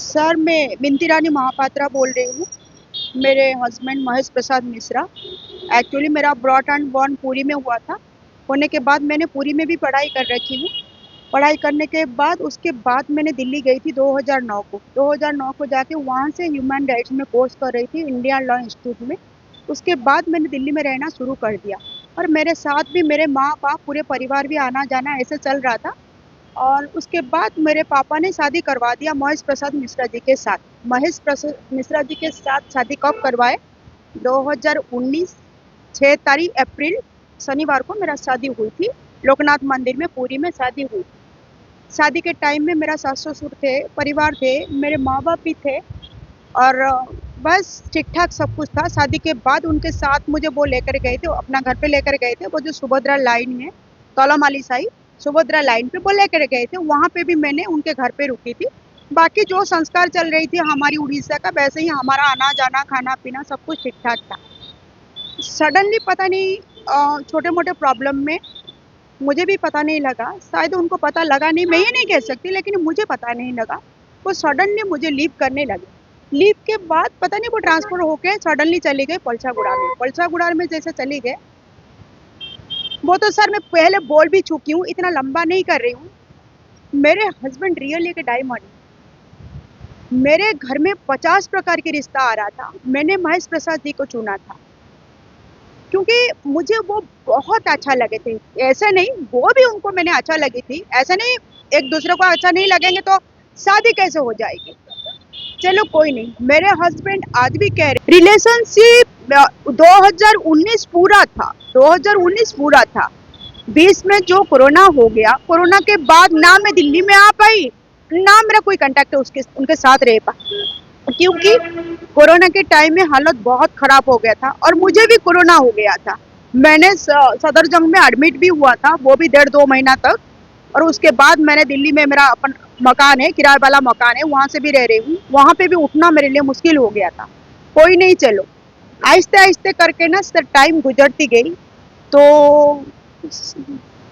Sir, मैं बिनती रानी महापात्रा बोल रही हूँ। मेरे हस्बैंड महेश प्रसाद मिश्रा। एक्चुअली मेरा ब्रॉट एंड बॉर्न पुरी में हुआ था। होने के बाद मैंने पुरी में भी पढ़ाई कर रखी हूँ। पढ़ाई करने के बाद उसके बाद मैंने दिल्ली गई थी 2009 को। 2009 को जाके वहाँ से ह्यूमन राइट्स में कोर्स कर रही थी इंडियन लॉ इंस्टीट्यूट में। उसके बाद मैंने दिल्ली में रहना शुरू कर दिया और मेरे साथ भी मेरे माँ बाप पूरे परिवार भी आना जाना ऐसे चल रहा था। और उसके बाद मेरे पापा ने शादी करवा दिया महेश प्रसाद मिश्रा जी के साथ। महेश प्रसाद मिश्रा जी के साथ शादी कब करवाए? 2019 6 तारीख अप्रैल शनिवार को मेरा शादी हुई थी। लोकनाथ मंदिर में पुरी में शादी हुई। शादी के टाइम में मेरा सास ससुर थे, परिवार थे, मेरे माँ बाप भी थे और बस ठीक ठाक सब कुछ था। शादी के बाद उनके साथ मुझे वो लेकर गए थे, अपना घर पे लेकर गए थे। वो जो सुभद्रा लाइन है तौलामाली साई सुभद्रा लाइन पे वो लेकर गए थे। वहाँ पे भी मैंने उनके घर पे रुकी थी। बाकी जो संस्कार चल रही थी हमारी उड़ीसा का, वैसे ही हमारा आना जाना खाना पीना सब कुछ ठीक ठाक था। सडनली पता नहीं छोटे मोटे प्रॉब्लम में मुझे भी पता नहीं लगा, शायद उनको पता लगा नहीं, मैं ये नहीं कह सकती, लेकिन मुझे पता नहीं लगा। वो सडनली मुझे लीव करने लगे। लीव के बाद पता नहीं वो ट्रांसफर होके सडनली चली गई पलसागुड़ा में। पलसागुड़ा में जैसे चली गए, वो तो सर मैं पहले बोल भी चुकी हूँ, इतना लंबा नहीं कर रही हूँ। मेरे हस्बैंड रियल एक डायमंड। मेरे घर में 50 प्रकार के रिश्ता आ रहा था। मैंने महेश प्रसाद जी को चुना था क्योंकि मुझे वो बहुत अच्छा लगे थे। ऐसा नहीं, वो भी उनको मैंने अच्छा लगी थी। ऐसा नहीं, एक दूसरे को अच्छा नहीं लगेंगे तो शादी कैसे हो जाएगी। चलो कोई नहीं। मेरे हस्बैंड आज भी कह रहे रिलेशनशिप 2019 पूरा था, 2019 पूरा था। 20 में जो कोरोना हो गया, कोरोना के बाद ना मैं दिल्ली में आ पाई, ना मेरा कोई कांटेक्ट उनके साथ रह पाया, क्योंकि कोरोना के टाइम में हालत बहुत खराब हो गया था और मुझे भी कोरोना हो गया था। मैंने सदरजंग में एडमिट भी हुआ था, वो भी 1.5-2 महीना तक। और उसके बाद मैंने दिल्ली में मेरा अपन मकान है, किराए वाला मकान है, वहाँ से भी रह रही हूँ। वहाँ पे भी उठना मेरे लिए मुश्किल हो गया था। कोई नहीं, चलो आहिस्ते आहिस्ते करके ना सर टाइम गुजरती गई। तो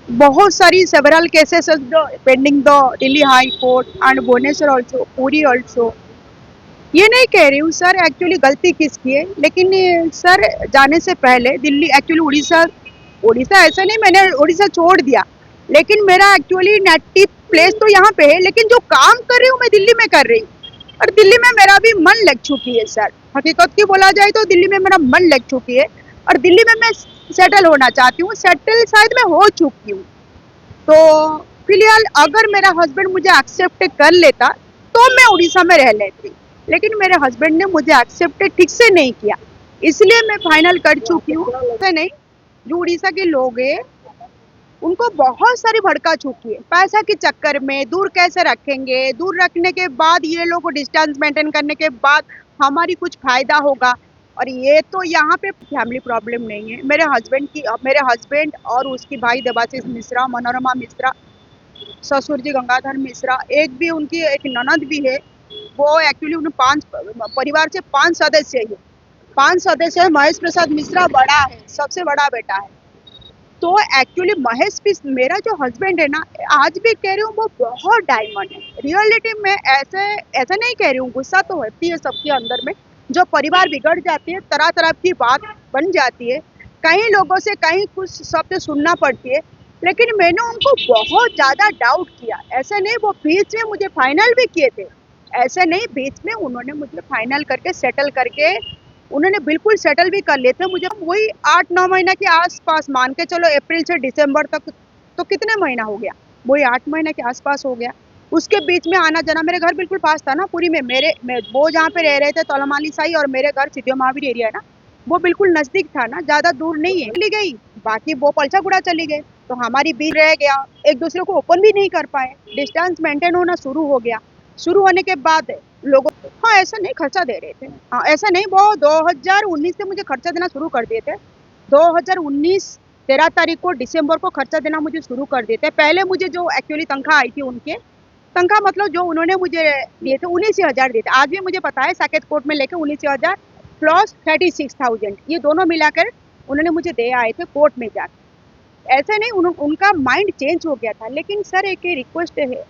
बहुत सारी several cases pending the Delhi high court and Bhubaneswar also, Puri also. ये नहीं कह रही हूँ सर एक्चुअली गलती किसकी है, लेकिन सर जाने से पहले दिल्ली एक्चुअली उड़ीसा, उड़ीसा ऐसा नहीं मैंने उड़ीसा छोड़ दिया, लेकिन मेरा एक्चुअली नेटिव प्लेस तो यहाँ पे है, लेकिन जो काम कर रही हूँ मैं दिल्ली में कर रही हूँ। और दिल्ली में मेरा भी मन लग चुकी है सर, हकीकत की बोला जाए तो दिल्ली में मेरा मन लग चुकी है और दिल्ली में मैं सेटल होना चाहती हूँ। सेटल शायद मैं हो चुकी हूँ। तो फिलहाल अगर मेरा हस्बैंड मुझे एक्सेप्ट कर लेता तो मैं उड़ीसा में रह लेती, लेकिन मेरे हस्बैंड ने मुझे एक्सेप्ट ठीक से नहीं किया, इसलिए मैं फाइनल कर चुकी हूँ। ऐसा नहीं, जो उड़ीसा के लोग हैं उनको बहुत सारी भड़का चुकी है पैसा के चक्कर में। दूर कैसे रखेंगे, दूर रखने के बाद ये लोग को डिस्टेंस मेंटेन करने के बाद हमारी कुछ फायदा होगा। और ये तो यहाँ पे फैमिली प्रॉब्लम नहीं है। मेरे हस्बैंड और उसकी भाई देवाशीष मिश्रा, मनोरमा मिश्रा, ससुर जी गंगाधर मिश्रा, एक भी उनकी एक ननद भी है। वो एक्चुअली उन 5 परिवार से 5 सदस्य है। 5 सदस्य है। महेश प्रसाद मिश्रा बड़ा है, सबसे बड़ा बेटा है। तो एक्चुअली महेश भी, मेरा जो हस्बैंड है ना, आज भी कह रही हूँ वो बहुत डायमंड है। रियलिटी में ऐसे ऐसा नहीं कह रही हूँ, गुस्सा तो होती है सबके अंदर में। जो परिवार बिगड़ जाती है, तरह तरह की बात बन जाती है, कई लोगों से कहीं कुछ शब्द सुनना पड़ती है, लेकिन मैंने उनको बहुत ज्यादा डाउट किया। ऐसा नहीं, वो बीच में मुझे फाइनल भी किए थे। ऐसा नहीं, बीच में उन्होंने मुझे फाइनल करके सेटल करके उन्होंने बिल्कुल सेटल भी कर लिए थे मुझे। वही 8-9 महीना के आसपास मान के चलो, अप्रैल से दिसंबर तक तो कितने महीना हो गया, वही 8 महीने के आसपास हो गया। उसके बीच में आना जाना, मेरे घर बिल्कुल पास था ना पुरी में। वो जहाँ पे रह रहे थे तौलामाली साई, और मेरे घर सिद्धि महावीर एरिया है ना, वो बिल्कुल नजदीक था ना, ज्यादा दूर नहीं है। चली गई, बाकी वो पलसागुड़ा चली गए, तो हमारी बीच रह गया। एक दूसरे को ओपन भी नहीं कर पाए, डिस्टेंस मेंटेन होना शुरू हो गया। शुरू होने के बाद लोगों, हाँ ऐसा नहीं खर्चा दे रहे थे, हाँ ऐसा नहीं, वो 2019 से मुझे खर्चा देना शुरू कर दिए थे। 2019 13 तारीख को दिसंबर को खर्चा देना मुझे शुरू कर दिए थे। पहले मुझे जो एक्चुअली तनख्वाह आई थी, उनके तनख्वाह मतलब जो उन्होंने मुझे दिए थे 19,000 दिए थे। आज भी मुझे पता है, साकेत कोर्ट में लेके 19,000 प्लस 36,000, ये दोनों मिलाकर उन्होंने मुझे दे आए थे कोर्ट में जाकर। ऐसा नहीं, उनका माइंड चेंज हो गया था। लेकिन सर एक रिक्वेस्ट है,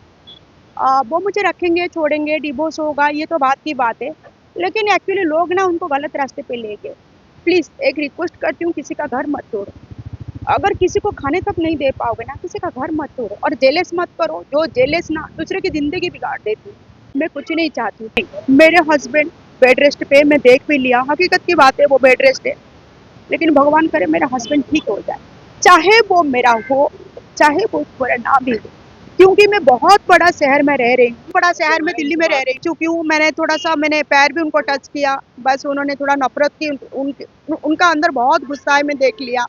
वो मुझे रखेंगे, छोड़ेंगे, डिवोर्स होगा, ये तो बात की बात है। लेकिन एक्चुअली लोग ना उनको गलत रास्ते पे ले गए। प्लीज़ एक रिक्वेस्ट करती हूँ, किसी का घर मत तोड़ो। अगर किसी को खाने तक नहीं दे पाओगे ना, किसी का घर मत तोड़ो और जेलस मत करो। जो जेलस ना दूसरे की ज़िंदगी बिगाड़ देती है। मैं कुछ नहीं चाहती। मेरे हस्बैंड बेड रेस्ट पे, मैं देख भी लिया, हकीकत की बात है वो बेड रेस्ट है। लेकिन भगवान करे मेरा हस्बैंड ठीक हो जाए, चाहे वो मेरा हो, चाहे वो मेरा ना भी हो। क्योंकि मैं बहुत बड़ा शहर में रह रही हूँ, बड़ा शहर में दिल्ली में रह रही चुकी हूँ। मैंने पैर भी उनको टच किया, बस उन्होंने थोड़ा नफरत की, उनका अंदर बहुत गुस्सा है, मैं देख लिया।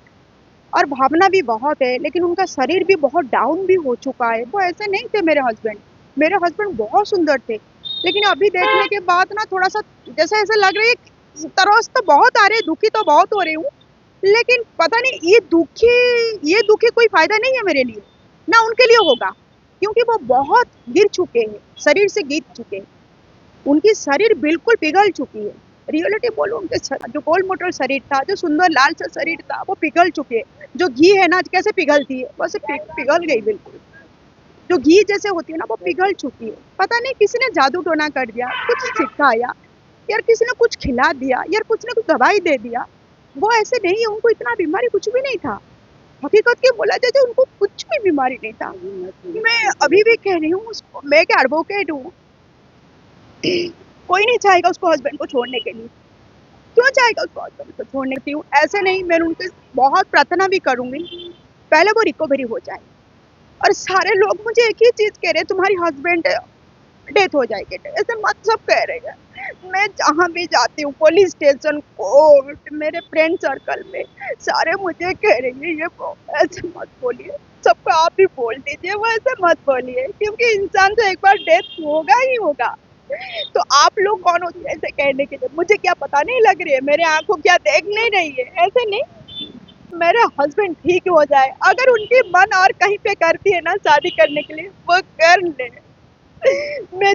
और भावना भी बहुत है, लेकिन उनका शरीर भी बहुत डाउन भी हो चुका है। वो ऐसे नहीं थे मेरे हस्बैंड बहुत सुंदर थे। लेकिन अभी देखने के बाद ना थोड़ा सा जैसे ऐसे लग रही है, तरस तो बहुत आ रही है, दुखी तो बहुत हो रही हूँ। लेकिन पता नहीं ये दुखी कोई फायदा नहीं है मेरे लिए, ना उनके लिए होगा। क्योंकि वो बहुत गिर चुके हैं, शरीर से गिर चुके हैं। उनकी शरीर बिल्कुल पिघल चुकी है। रियलिटी बोलूं, उनके जो गोल मोटल शरीर था, जो सुंदर लाल सा शरीर था, वो पिघल चुके हैं। जो घी है ना कैसे पिघलती है, वैसे पिघल गई बिल्कुल। जो घी जैसे होती है ना, वो पिघल चुकी है। पता नहीं किसी ने जादू टोना कर दिया, कुछ सिखाया यार, किसी ने कुछ खिला दिया यार, कुछ ने कुछ दवाई दे दिया। वो ऐसे नहीं है, उनको इतना बीमारी कुछ भी नहीं था। हकीकत की बोला जाए तो उनको कुछ भी बीमारी नहीं था। मैं अभी भी कह रही हूँ उसको, मैं क्या एडवोकेट हूँ। कोई नहीं चाहेगा उसको हस्बैंड को छोड़ने के लिए। क्यों चाहेगा उसको हस्बैंड को छोड़ने के लिए? ऐसे नहीं, मैं उनके बहुत प्रार्थना भी करूंगी, पहले वो रिकवरी हो जाए। और सारे लोग मुझे एक ही चीज कह रहे हैं, तुम्हारी हस्बैंड डेथ हो जाएगी, ऐसे मत सब कह रहे हैं। मैं जहाँ भी जाती हूँ, पुलिस स्टेशन, कोर्ट, मेरे फ्रेंड सर्कल में सारे मुझे कह रहे हैं ये ऐसे मत बोलिए, सबको आप भी बोल दीजिए वो ऐसे मत बोलिए, क्योंकि इंसान तो एक बार डेथ होगा ही होगा। तो आप लोग कौन होती है ऐसे कहने के लिए? मुझे क्या पता नहीं लग रही है, मेरे आंखों क्या देख नहीं रही है? ऐसे नहीं, मेरे हस्बैंड ठीक हो जाए, अगर उनकी मन और कहीं पे करती है ना शादी करने के लिए, वो कर ले। मैं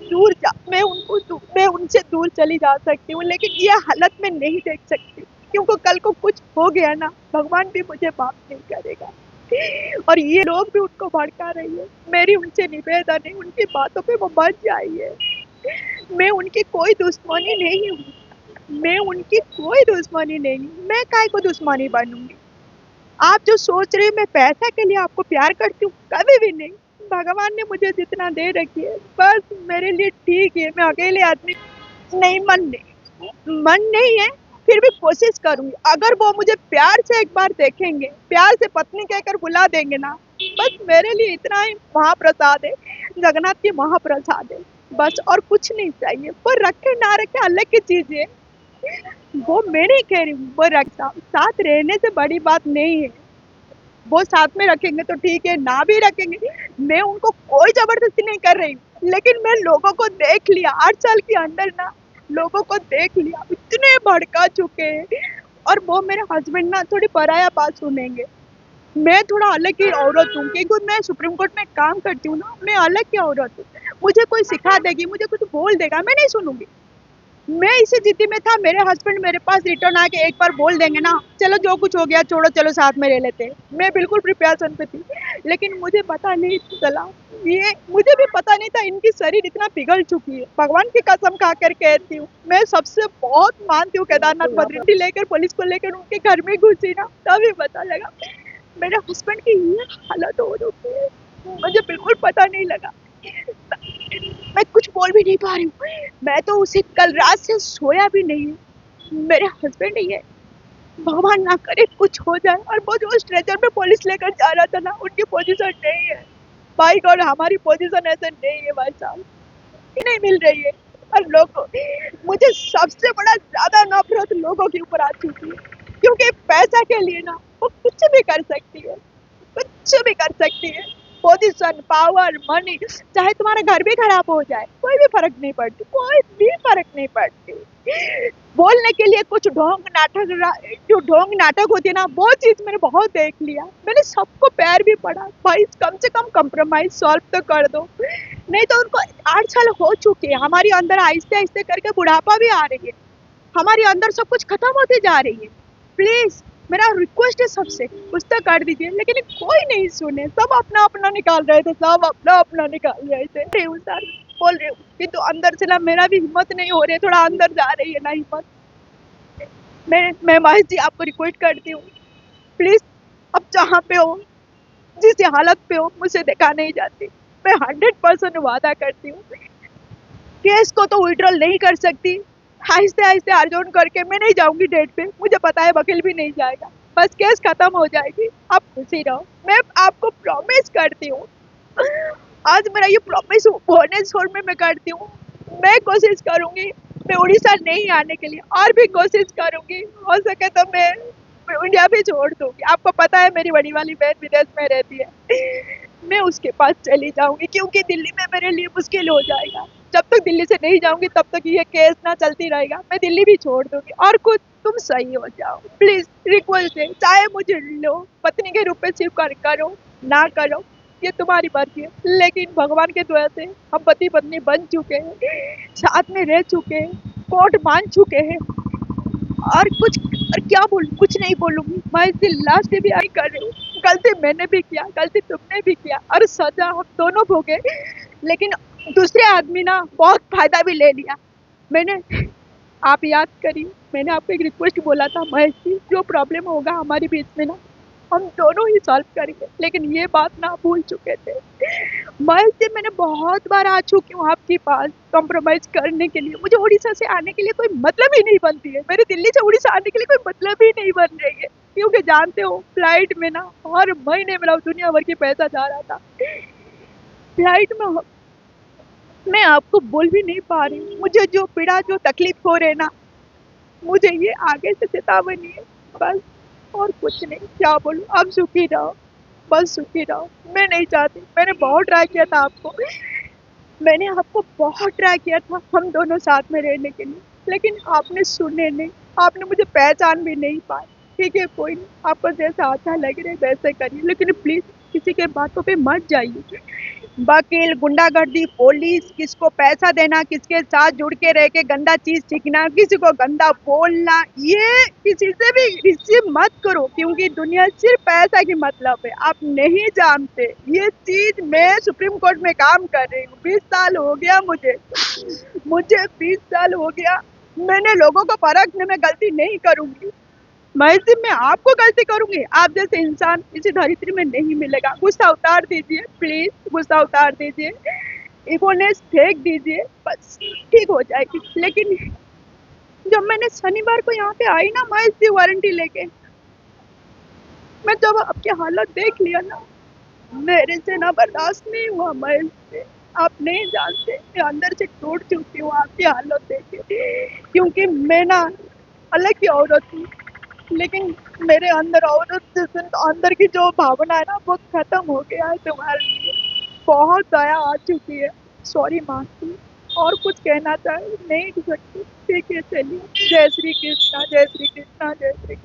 उनसे दूर चली जा सकती हूँ, लेकिन ये हालत में नहीं देख सकती, क्योंकि कल को कुछ हो गया ना, भगवान भी मुझे माफ नहीं करेगा। और ये लोग भी उनको भड़का रही है। मेरी उनसे निवेदन है, उनकी बातों पे वो बच जाइए। मैं उनकी कोई दुश्मनी नहीं हूँ, मैं उनकी कोई दुश्मनी नहीं हूँ, मैं काहे को दुश्मनी बनूंगी? आप जो सोच रहे हैं मैं पैसा के लिए आपको प्यार करती हूँ, कभी भी नहीं। भगवान ने मुझे जितना दे रखी है बस मेरे लिए ठीक है। मैं अकेले आदमी नहीं, मन नहीं है, फिर भी कोशिश करूंगी। अगर वो मुझे प्यार से एक बार देखेंगे, प्यार से पत्नी कहकर बुला देंगे ना, बस मेरे लिए इतना ही महाप्रसाद है, जगन्नाथ की महाप्रसाद है। बस और कुछ नहीं चाहिए। वो रखे ना रखे अलग की चीज है, वो मैं नहीं कह रही हूँ, वो रखता साथ रहने से बड़ी बात नहीं है। वो साथ में रखेंगे तो ठीक है, ना भी रखेंगे, मैं उनको कोई जबरदस्ती नहीं कर रही हूँ। लेकिन मैं लोगों को देख लिया 8 साल के अंदर ना, लोगों को देख लिया, इतने भड़का चुके हैं। और वो मेरे हस्बैंड ना थोड़ी पराया बात सुनेंगे। मैं थोड़ा अलग की औरत हूँ, क्योंकि मैं सुप्रीम कोर्ट में काम करती हूँ ना, मैं अलग की औरत हूँ। मुझे कोई सिखा देगी, मुझे कुछ बोल देगा, मैं नहीं सुनूंगी। मैं इसी जिद्दी में था, मेरे हस्बैंड मेरे पास रिटर्न आके एक बार बोल देंगे ना, चलो जो कुछ हो गया छोड़ो, चलो साथ में रह लेते हैं, मैं बिल्कुल प्रिपरेशन पे थी। लेकिन मुझे पता नहीं चला, ये मुझे भी पता नहीं था इनकी शरीर इतना पिघल चुकी है। भगवान की कसम खा कर कहती हूँ, मैं सबसे बहुत मानती हूँ केदारनाथ बद्रीनाथ लेकर, पुलिस को लेकर उनके घर में घुसी ना, तभी पता लगा मेरे हस्बैंड की ये हालत हो चुकी है। मुझे बिल्कुल पता नहीं लगा, मैं कुछ बोल भी नहीं पा रही हूँ। मैं तो उसे कल रात से सोया भी नहीं हूँ। मेरे हस्बैंड ही है, भगवान ना करे कुछ हो जाए। और वो जो स्ट्रेचर में पुलिस लेकर जा रहा था ना, उनकी पोजीशन नहीं है भाई, और हमारी पोजीशन ऐसे नहीं है भाई साहब, नहीं मिल रही है। और लोगों, मुझे सबसे बड़ा ज्यादा नफरत लोगों के ऊपर आ चुकी है, क्योंकि पैसा के लिए ना वो कुछ भी कर सकती है, कुछ भी कर सकती है। पोजीशन, पावर, मनी, चाहे तुम्हारा घर भी खराब हो जाए, कोई भी फर्क नहीं पड़ती, कोई भी फर्क नहीं पड़ती। बोलने के लिए कुछ जो ढोंग नाटक होती है ना, वो चीज मैंने बहुत देख लिया। मैंने सबको पैर भी पड़ा, भाई कम से कम कंप्रोमाइज सॉल्व तो कर दो। नहीं तो उनको 8 साल हो चुके हैं, हमारे अंदर आहिस्ते आहिस्ते करके बुढ़ापा भी आ रही है, हमारे अंदर सब कुछ खत्म होती जा रही है। प्लीज मेरा रिक्वेस्ट है सबसे, कुछ तो कर दीजिए, लेकिन कोई नहीं सुने, सब अपना अपना निकाल रहे थे, सब अपना अपना निकाल रहे थे। रही हूँ सर, बोल रही हूँ कि तो अंदर से ना मेरा भी हिम्मत नहीं हो रही है, थोड़ा अंदर जा रही है ना हिम्मत। मैं महेश जी आपको रिक्वेस्ट करती हूँ, प्लीज अब जहाँ पे हो, जिस हालत पे हो, मुझे देखा नहीं जाती। मैं 100% वादा करती हूँ, केस को तो विड्रॉल नहीं कर सकती, आहिस्ते आहिस्ते अर्जन करके मैं नहीं जाऊंगी डेट पे, मुझे पता है वकील भी नहीं जाएगा, बस केस खत्म हो जाएगी, आप खुशी रहो, मैं आपको प्रॉमिस करती हूँ। आज मेरा ये प्रॉमिस भुवनेश्वर में मैं करती हूँ, मैं कोशिश करूंगी, मैं उड़ीसा नहीं आने के लिए और भी कोशिश करूंगी, हो सके तो मैं इंडिया भी छोड़ दूंगी। आपको पता है मेरी बड़ी वाली बहन विदेश में रहती है, मैं उसके पास चली जाऊंगी, क्योंकि दिल्ली में मेरे लिए मुश्किल हो जाएगा। जब तक दिल्ली से नहीं जाऊंगी तब तक ये केस ना चलती रहेगा, मैं दिल्ली भी छोड़ दूंगी और कुछ तुम सही हो जाओ, प्लीज रिक्वेस्ट है, चाहे मुझे लो पत्नी के रूप में स्वीकार करो ना करो, ये तुम्हारी मर्जी है, लेकिन भगवान के दुआ से हम पति पत्नी बन चुके हैं, साथ में रह चुके हैं, कोर्ट मान चुके हैं, और कुछ और क्या बोलूं, कुछ नहीं बोलूंगी, मैं इसे लास्ट भी आई कर रही हूँ। गलती मैंने भी किया, गलती तुमने भी किया, और सजा हम दोनों भोगे, लेकिन दूसरे आदमी ना बहुत फायदा भी ले लिया। मैंने, आप याद करिए, मैंने आपको एक रिक्वेस्ट बोला था महेश जी, जो प्रॉब्लम होगा हमारे बीच में ना हम दोनों ही सॉल्व करेंगे, लेकिन ये बात ना भूल चुके थे। महेश जी, मैंने बहुत बार आ चुकी हूँ आपके पास कॉम्प्रोमाइज करने के लिए, मुझे उड़ीसा से आने के लिए कोई मतलब ही नहीं बनती है, मेरे दिल्ली से उड़ीसा आने के लिए कोई मतलब ही नहीं बन रही है, क्योंकि जानते हो फ्लाइट में ना हर महीने मेरा दुनिया भर की पैसा जा रहा था। फ्लाइट में मैं आपको बोल भी नहीं पा रही हूँ, मुझे जो पीड़ा जो तकलीफ हो रही ना, मुझे ये आगे से चेतावनी है, बस और कुछ नहीं, क्या बोलूं, आप सुखी रहो, बस सुखी रहो, मैं नहीं चाहती, मैंने बहुत ट्राई किया था आपको, मैंने आपको बहुत ट्राई किया था हम दोनों साथ में रहने के लिए, लेकिन आपने सुने नहीं, आपने मुझे पहचान भी नहीं पाई। ठीक है कोई नहीं, आपको जैसा अच्छा लग रहा है वैसे करिए, लेकिन प्लीज किसी के बातों पे मत जाइए। वकील, गुंडागर्दी, पुलिस, किसको पैसा देना, किसके साथ जुड़ के रह के गंदा चीज सीखना, किसी को गंदा बोलना, ये किसी से भी रिसीव मत करो, क्योंकि दुनिया सिर्फ पैसा की मतलब है, आप नहीं जानते। ये चीज मैं सुप्रीम कोर्ट में काम कर रही हूँ, 20 साल हो गया मुझे 20 साल हो गया, मैंने लोगों को परखने में गलती नहीं करूंगी, मैं आपको गलती करूंगी, आप जैसे इंसान इसी धरित्री में नहीं मिलेगा। गुस्सा उतार दीजिए प्लीज, गुस्सा उतार दीजिए, इगोनेस फेंक दीजिए, बस ठीक हो जाएगी। लेकिन जब मैंने शनिवार को यहाँ पे आई ना महेश जी वारंटी लेके, मैं जब आपकी हालत देख लिया ना, मेरे से ना बर्दाश्त नहीं हुआ महेश जी, आप नहीं जानते मैं अंदर से टूट चुकी हूँ आपकी हालत देख के, क्योंकि मैं ना अलग की औरत हूँ, लेकिन मेरे अंदर औरत अंदर की जो भावना है ना वो खत्म हो गया है तुम्हारे लिए, बहुत दया आ चुकी है, सॉरी मासी, और कुछ कहना चाहे नहीं सकती। ठीक है चलिए, जय श्री कृष्णा, जय श्री कृष्णा, जय श्री कृष्णा।